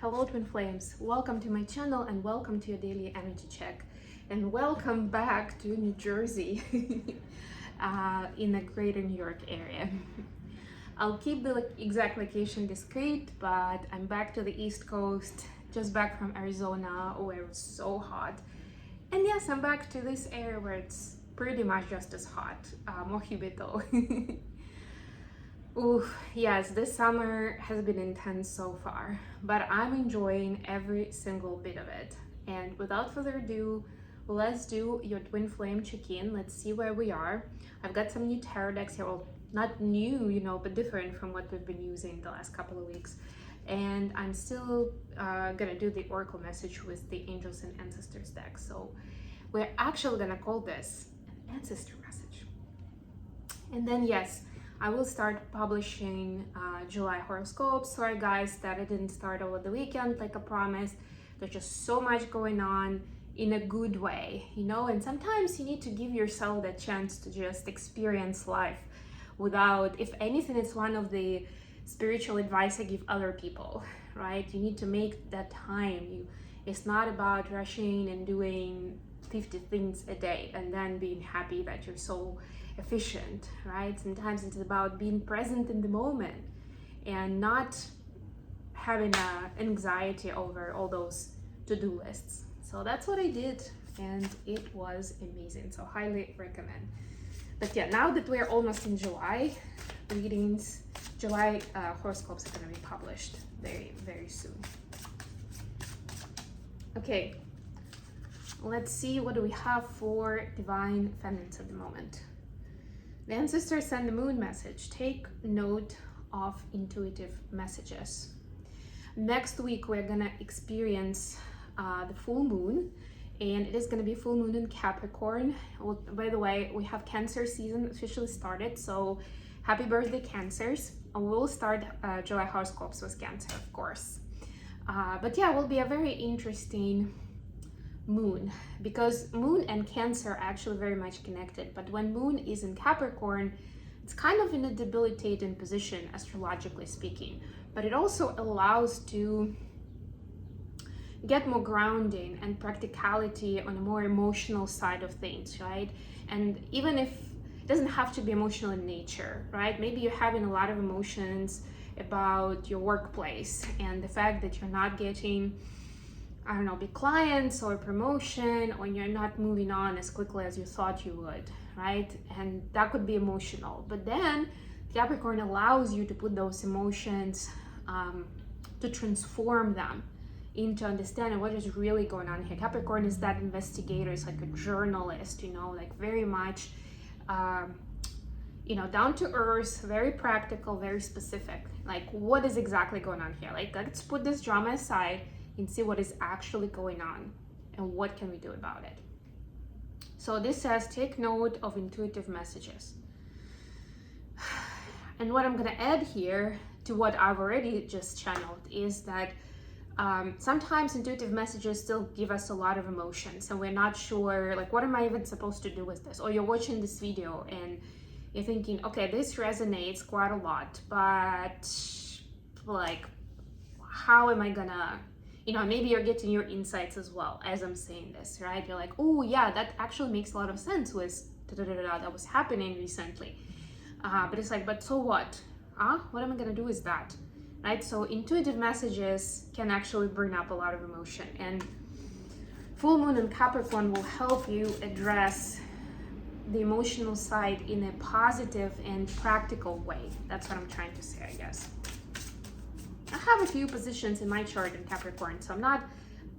Hello Twin Flames, welcome to my channel and welcome to your daily energy check, and welcome back to New Jersey in the greater New York area. I'll keep the exact location discreet, but I'm back to the East Coast, just back from Arizona where it was so hot. And yes, I'm back to this area where it's pretty much just as hot, more humid though. Ooh, yes, this summer has been intense so far, but I'm enjoying every single bit of it. And without further ado, let's do your twin flame check-in. Let's see where we are. I've got some new tarot decks here. Well, not new, but different from what we've been using the last couple of weeks. And I'm still gonna do the oracle message with the angels and ancestors deck. So we're actually gonna call this an ancestor message. And then yes, I will start publishing July horoscopes. Sorry guys that I didn't start over the weekend like I promised. There's just so much going on in a good way, and sometimes you need to give yourself that chance to just experience life without, if anything, it's one of the spiritual advice I give other people, right? You need to make that time. It's not about rushing and doing 50 things a day and then being happy that you're so efficient, right? Sometimes it's about being present in the moment and not having anxiety over all those to-do lists. So that's what I did, and it was amazing. So highly recommend. But yeah, now that we're almost in July, readings, July horoscopes are going to be published very, very soon. Okay, let's see, what do we have for divine feminines at the moment? The ancestors send the moon message. Take note of intuitive messages. Next week, we're gonna experience the full moon, and it is gonna be full moon in Capricorn. Well, by the way, we have Cancer season officially started, so happy birthday, Cancers. We'll start July horoscopes with Cancer, of course. But yeah, it will be a very interesting moon, because moon and Cancer are actually very much connected. But when moon is in Capricorn, it's kind of in a debilitating position astrologically speaking, but it also allows to get more grounding and practicality on a more emotional side of things, right? And even if it doesn't have to be emotional in nature, right? Maybe you're having a lot of emotions about your workplace and the fact that you're not getting, big clients or promotion, or you're not moving on as quickly as you thought you would, right? And that could be emotional. But then Capricorn allows you to put those emotions, to transform them into understanding what is really going on here. Capricorn is that investigator, is like a journalist, like very much, down to earth, very practical, very specific. Like, what is exactly going on here? Like, let's put this drama aside and see what is actually going on and what can we do about it. So this says, take note of intuitive messages. And what I'm gonna add here to what I've already just channeled is that sometimes intuitive messages still give us a lot of emotions and we're not sure, like, what am I even supposed to do with this? Or you're watching this video and you're thinking, okay, this resonates quite a lot, but like, how am I gonna, maybe you're getting your insights as well as I'm saying this, right? You're like, oh yeah, that actually makes a lot of sense with that was happening recently. But it's like, but so what? What am I gonna do with that? Right? So intuitive messages can actually bring up a lot of emotion, and full moon in Capricorn will help you address the emotional side in a positive and practical way. That's what I'm trying to say, I guess. I have a few positions in my chart in Capricorn, so I'm not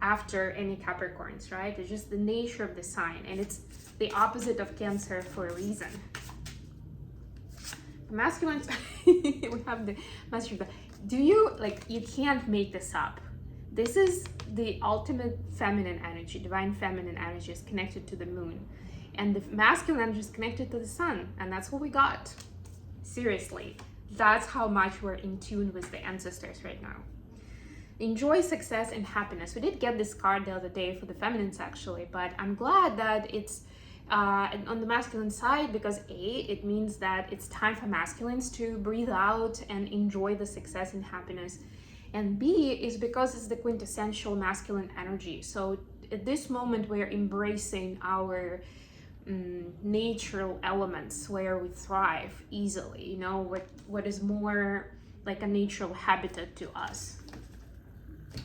after any Capricorns, right? It's just the nature of the sign, and it's the opposite of Cancer for a reason. The masculine, we have the masculine. You can't make this up. This is the ultimate feminine energy. Divine feminine energy is connected to the moon, and the masculine energy is connected to the sun, and that's what we got. Seriously. That's how much we're in tune with the ancestors right now. Enjoy success and happiness. We did get this card the other day for the feminines actually, but I'm glad that it's on the masculine side, because it means that it's time for masculines to breathe out and enjoy the success and happiness And B is because it's the quintessential masculine energy. So at this moment, we're embracing our natural elements where we thrive easily, you know, what is more like a natural habitat to us.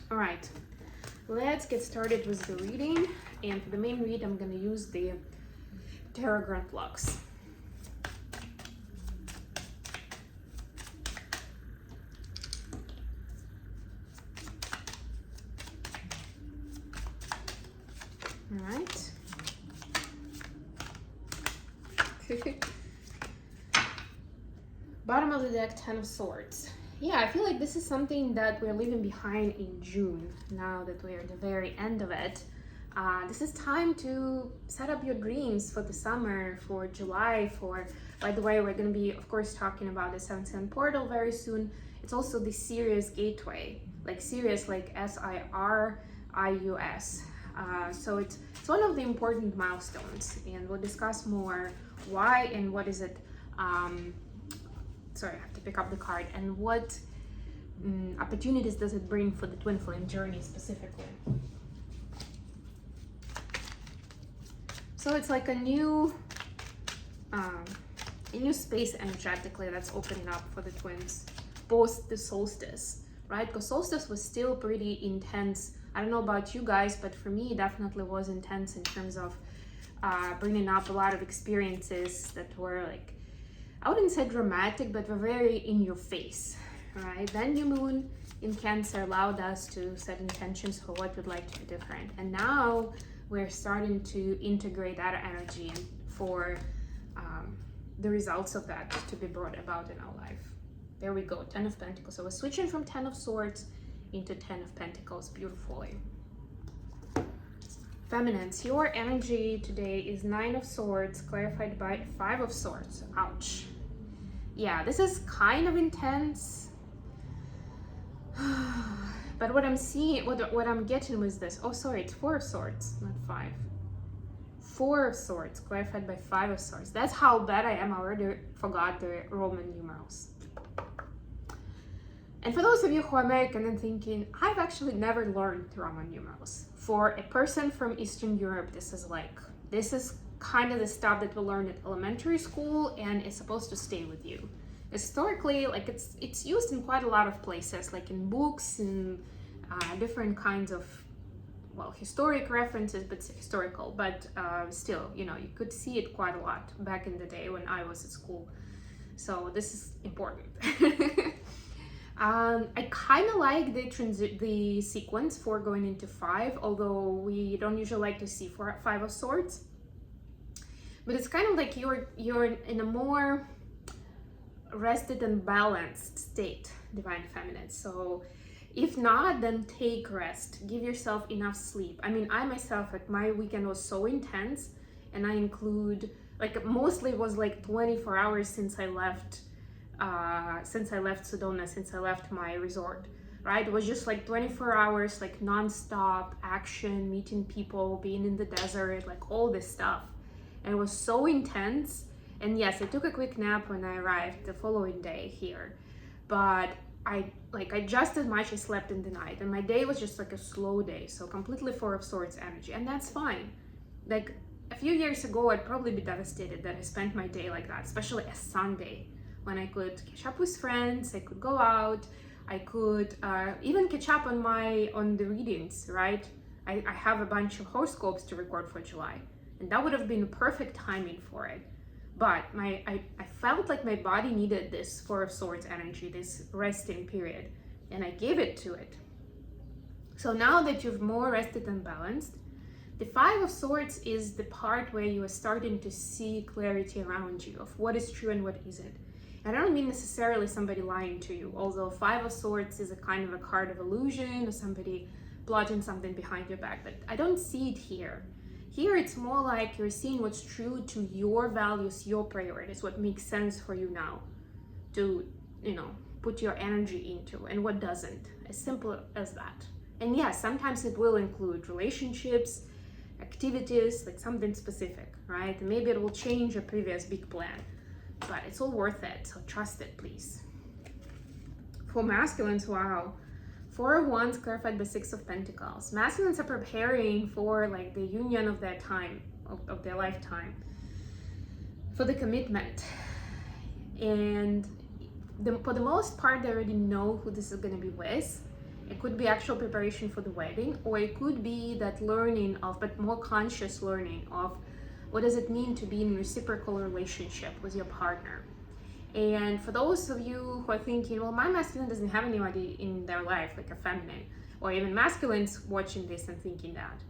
All right, let's get started with the reading. And for the main read, I'm going to use the Tarot Grand Flux. All right. Bottom of the deck, Ten of Swords. Yeah, I feel like this is something that we're leaving behind in June, now that we're at the very end of it. This is time to set up your dreams for the summer, for July, by the way, we're going to be, of course, talking about the 7-10 portal very soon. It's also the Sirius gateway, like Sirius, like Sirius. So it's one of the important milestones, and we'll discuss more why and what is it. Sorry, I have to pick up the card, and what opportunities does it bring for the twin flame journey specifically. So it's like a new space energetically that's opening up for the twins, post the solstice, right? Because solstice was still pretty intense. I don't know about you guys, but for me, it definitely was intense in terms of bringing up a lot of experiences that were like, I wouldn't say dramatic, but were very in your face, right? Then new moon in Cancer allowed us to set intentions for what we'd like to be different. And now we're starting to integrate that energy for the results of that to be brought about in our life. There we go, 10 of Pentacles. So we're switching from 10 of Swords into 10 of Pentacles beautifully. Feminines, your energy today is 9 of Swords, clarified by 5 of Swords. Ouch. Yeah, this is kind of intense. But what I'm seeing, what I'm getting was this. Oh, sorry, it's 4 of Swords, not 5. 4 of Swords, clarified by 5 of Swords. That's how bad I am. I already forgot the Roman numerals. And for those of you who are American and thinking, I've actually never learned Roman numerals. For a person from Eastern Europe, this is kind of the stuff that we learn at elementary school, and it's supposed to stay with you. Historically, like it's used in quite a lot of places, like in books and different kinds of, well, historic references, but historical, but still, you know, you could see it quite a lot back in the day when I was at school. So this is important. I kind of like the sequence for going into 5, although we don't usually like to see 5 of Swords. But it's kind of like you're in a more rested and balanced state, Divine Feminine. So if not, then take rest. Give yourself enough sleep. I mean, I myself, like my weekend was so intense, and I include, like mostly it was like 24 hours since I left Sedona, since I left my resort, right? It was just like 24 hours, like non-stop action, meeting people, being in the desert, like all this stuff. And it was so intense. And yes, I took a quick nap when I arrived the following day here, but I just as much I slept in the night, and my day was just like a slow day, so completely 4 of Swords energy, and that's fine. Like a few years ago, I'd probably be devastated that I spent my day like that, especially a Sunday, when I could catch up with friends, I could go out, I could even catch up on the readings, right? I have a bunch of horoscopes to record for July, and that would have been perfect timing for it. But I felt like my body needed this 4 of Swords energy, this resting period, and I gave it to it. So now that you've more rested and balanced, the 5 of Swords is the part where you are starting to see clarity around you of what is true and what isn't. And I don't mean necessarily somebody lying to you, although 5 of Swords is a kind of a card of illusion or somebody plotting something behind your back, but I don't see it here. Here it's more like you're seeing what's true to your values, your priorities, what makes sense for you now to, you know, put your energy into, and what doesn't. As simple as that. And yes, sometimes it will include relationships, activities, like something specific, right? Maybe it will change your previous big plan, but it's all worth it, so trust it, please. For masculines, wow. Four of Wands clarified by Six of Pentacles. Masculines are preparing for like the union of their time, of their lifetime, for the commitment. And for the most part, they already know who this is going to be with. It could be actual preparation for the wedding, or it could be that learning of, but more conscious learning of, what does it mean to be in a reciprocal relationship with your partner. And for those of you who are thinking, well, my masculine doesn't have anybody in their life, like a feminine, or even masculines watching this and thinking that,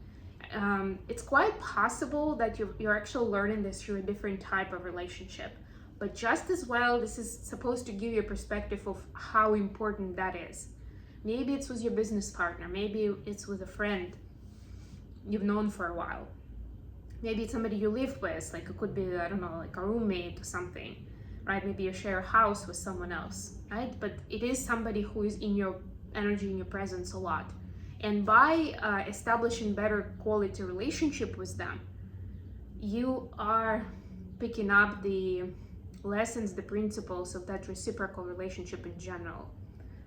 it's quite possible that you're actually learning this through a different type of relationship. But just as well, this is supposed to give you a perspective of how important that is. Maybe it's with your business partner, maybe it's with a friend you've known for a while. Maybe it's somebody you live with, like it could be, I don't know, like a roommate or something, right? Maybe you share a house with someone else, right? But it is somebody who is in your energy, in your presence a lot. And by establishing better quality relationship with them, you are picking up the lessons, the principles of that reciprocal relationship in general.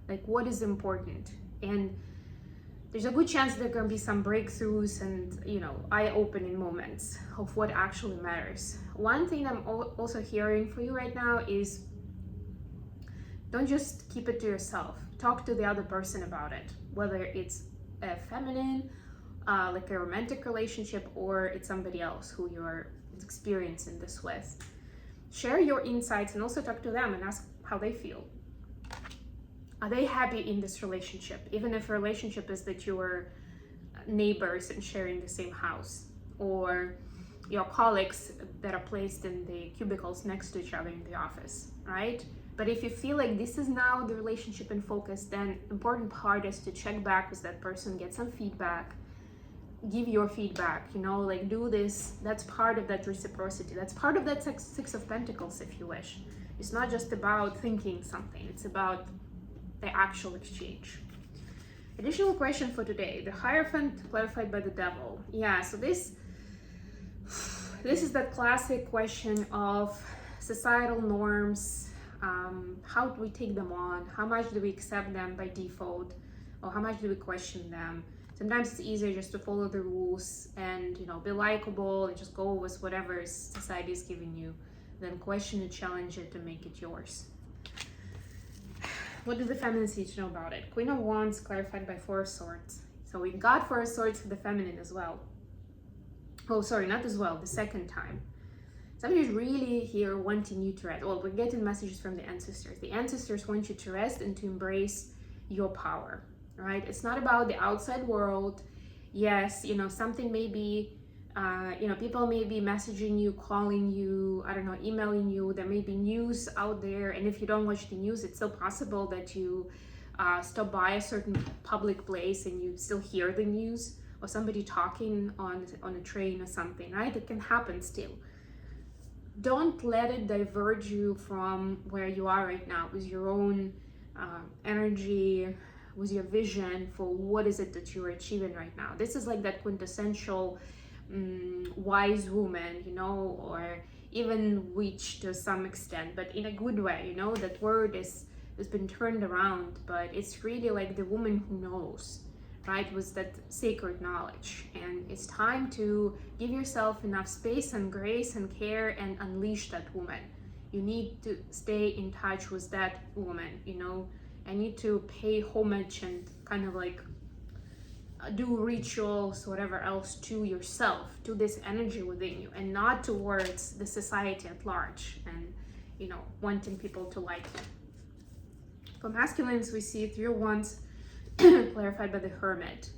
Like what is important. And there's a good chance there are going to be some breakthroughs and, you know, eye-opening moments of what actually matters. One thing I'm also hearing for you right now is don't just keep it to yourself. Talk to the other person about it, whether it's a feminine, like a romantic relationship, or it's somebody else who you're experiencing this with. Share your insights and also talk to them and ask how they feel. Are they happy in this relationship? Even if a relationship is that you are neighbors and sharing the same house, or your colleagues that are placed in the cubicles next to each other in the office, right? But if you feel like this is now the relationship in focus, then important part is to check back with that person, get some feedback, give your feedback, you know, like do this. That's part of that reciprocity. That's part of that Six of Pentacles, if you wish. It's not just about thinking something, it's about the actual exchange. Additional question for today. The Hierophant clarified by the Devil. Yeah, so this is that classic question of societal norms. How do we take them on? How much do we accept them by default? Or how much do we question them? Sometimes it's easier just to follow the rules and, you know, be likable and just go with whatever society is giving you, than question and challenge it to make it yours. What do the feminines need to know about it? Queen of Wands clarified by Four of Swords. So we got Four of Swords for the feminine as well. Oh, sorry, not as well, the second time. Somebody's really here wanting you to rest. Well, we're getting messages from the ancestors. The ancestors want you to rest and to embrace your power, right? It's not about the outside world. Yes, you know, something may be, you know, people may be messaging you, calling you, I don't know, emailing you. There may be news out there. And if you don't watch the news, it's still possible that you stop by a certain public place and you still hear the news, or somebody talking on a train or something, right? It can happen still. Don't let it diverge you from where you are right now with your own energy, with your vision for what is it that you're achieving right now. This is like that quintessential wise woman, you know, or even witch to some extent, but in a good way, you know. That word has been turned around, but it's really like the woman who knows, right, with that sacred knowledge. And it's time to give yourself enough space and grace and care and unleash that woman. You need to stay in touch with that woman, you know. I need to pay homage and kind of like do rituals, whatever else, to yourself, to this energy within you, and not towards the society at large and, you know, wanting people to like you. For masculines, we see Three of Wands clarified by the Hermit.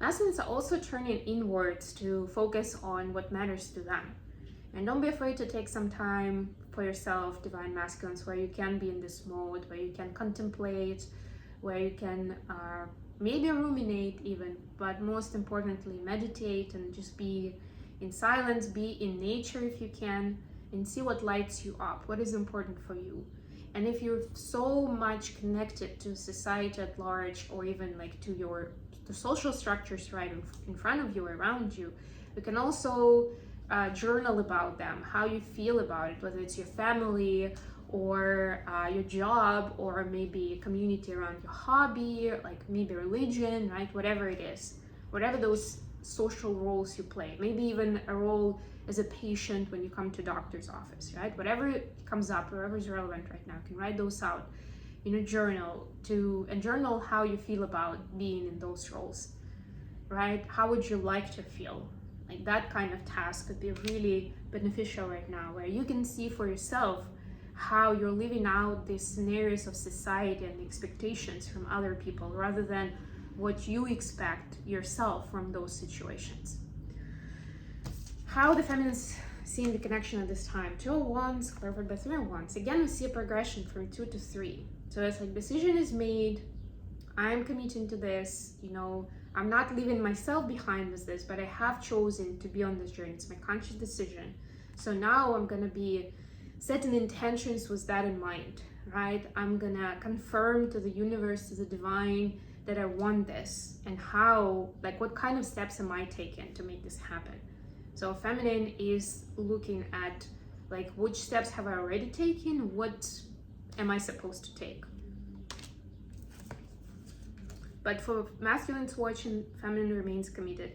Masculines are also turning inwards to focus on what matters to them. And don't be afraid to take some time for yourself, divine masculines, where you can be in this mode, where you can contemplate, where you can maybe ruminate even, but most importantly, meditate and just be in silence, be in nature if you can, and see what lights you up, what is important for you. And if you're so much connected to society at large, or even like to the social structures right in front of you, around you, you can also journal about them, how you feel about it, whether it's your family or your job, or maybe a community around your hobby, like maybe religion, right? Whatever it is, whatever those social roles you play, maybe even a role as a patient when you come to doctor's office, right? Whatever comes up, whatever is relevant right now, you can write those out in a journal and journal how you feel about being in those roles, right? How would you like to feel? Like that kind of task could be really beneficial right now, where you can see for yourself how you're living out these scenarios of society and expectations from other people rather than what you expect yourself from those situations. How the feminines seeing the connection at this time. 2 of Wands clarified by 3 of Wands. Again, we see a progression from 2 to 3. So it's like decision is made. I'm committing to this, you know, I'm not leaving myself behind with this, but I have chosen to be on this journey. It's my conscious decision. So now I'm gonna be setting intentions with that in mind, right? I'm gonna confirm to the universe, to the divine, that I want this, and how, like what kind of steps am I taking to make this happen? So feminine is looking at like which steps have I already taken, what am I supposed to take? But for masculines watching, feminine remains committed.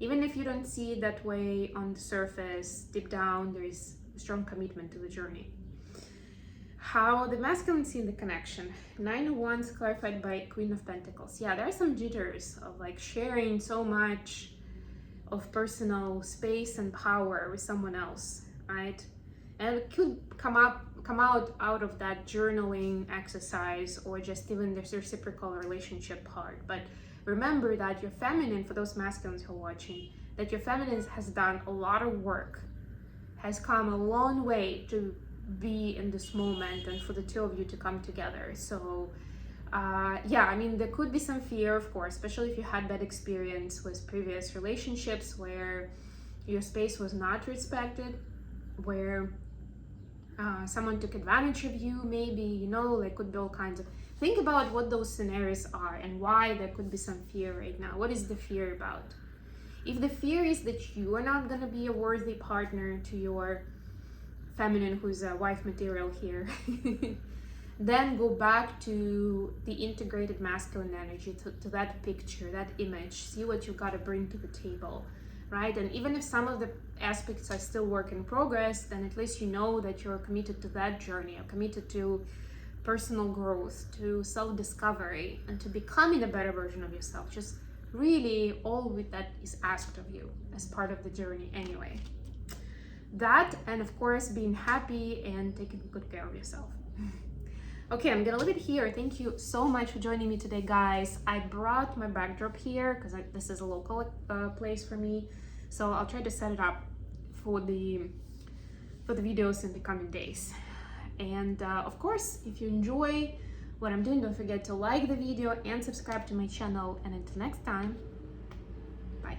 Even if you don't see it that way on the surface, deep down, there is a strong commitment to the journey. How the masculine see the connection. 9 of Wands clarified by Queen of Pentacles. Yeah, there are some jitters of like sharing so much of personal space and power with someone else, right? And it could come out of that journaling exercise, or just even this reciprocal relationship part. But remember that your feminine, for those masculines who are watching, that your feminine has done a lot of work, has come a long way to be in this moment and for the 2 of you to come together. So yeah, I mean, there could be some fear, of course, especially if you had bad experience with previous relationships where your space was not respected, where someone took advantage of you, maybe, you know, there could be all kinds of, think about what those scenarios are and why there could be some fear right now. What is the fear about? If the fear is that you are not going to be a worthy partner to your feminine, who's a wife material here, then go back to the integrated masculine energy, to that picture, that image, see what you got to bring to the table, right? And even if some of the aspects are still work in progress, then at least you know that you're committed to that journey, you're committed to personal growth, to self-discovery, and to becoming a better version of yourself. Just really all with that is asked of you as part of the journey anyway. That, and of course, being happy and taking good care of yourself. Okay, I'm gonna leave it here. Thank you so much for joining me today, guys. I brought my backdrop here because this is a local place for me, so I'll try to set it up for the videos in the coming days. And of course, if you enjoy what I'm doing, don't forget to like the video and subscribe to my channel. And until next time, bye.